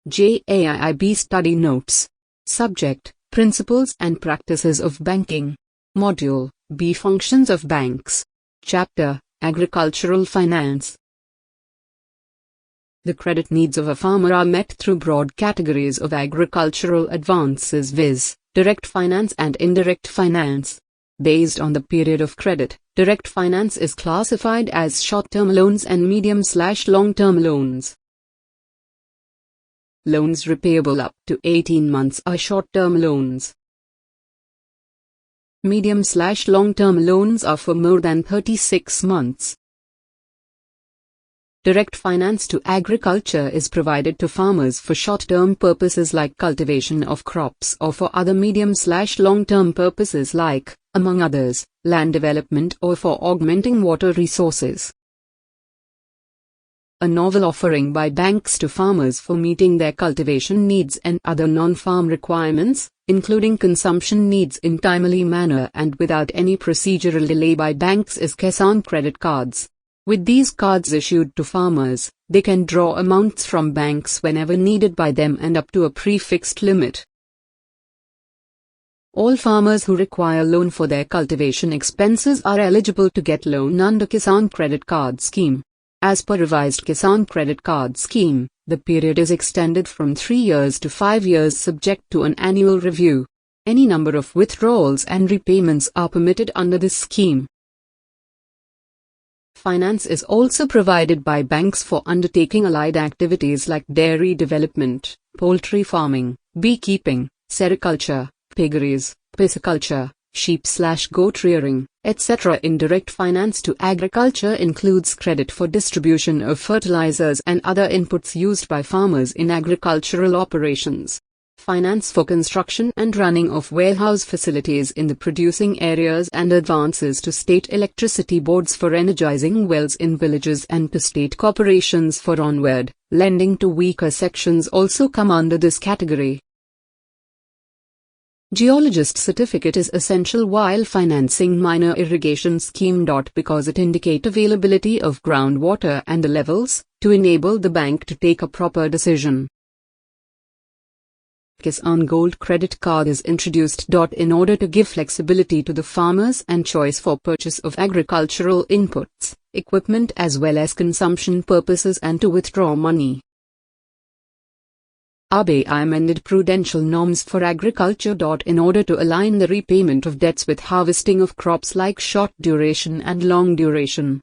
JAIIB Study Notes. Subject: Principles and Practices of Banking. Module B, Functions of Banks. Chapter: Agricultural Finance. The credit needs of a farmer are met through broad categories of agricultural advances, viz., direct finance and indirect finance. Based on the period of credit, direct finance is classified as short-term loans and medium/long-term loans. Loans repayable up to 18 months are short-term loans. Medium/long-term loans are for more than 36 months. Direct finance to agriculture is provided to farmers for short-term purposes like cultivation of crops or for other medium/long-term purposes like, among others, land development or for augmenting water resources. A novel offering by banks to farmers for meeting their cultivation needs and other non-farm requirements, including consumption needs in timely manner and without any procedural delay by banks, is Kisan credit cards. With these cards issued to farmers, they can draw amounts from banks whenever needed by them and up to a prefixed limit. All farmers who require loan for their cultivation expenses are eligible to get loan under Kisan Credit Card Scheme. As per revised Kisan Credit Card Scheme, the period is extended from 3 years to 5 years subject to an annual review. Any number of withdrawals and repayments are permitted under this scheme. Finance is also provided by banks for undertaking allied activities like dairy development, poultry farming, beekeeping, sericulture, piggeries, pisciculture, sheep/goat rearing, etc. Indirect finance to agriculture includes credit for distribution of fertilizers and other inputs used by farmers in agricultural operations. Finance for construction and running of warehouse facilities in the producing areas and advances to state electricity boards for energizing wells in villages and to state corporations for onward lending to weaker sections also come under this category. Geologist certificate is essential while financing minor irrigation scheme. Because it indicate availability of groundwater and the levels, to enable the bank to take a proper decision. Kisan Gold Credit Card is introduced. In order to give flexibility to the farmers and choice for purchase of agricultural inputs, equipment as well as consumption purposes and to withdraw money. RBI amended prudential norms for agriculture. In order to align the repayment of debts with harvesting of crops like short duration and long duration,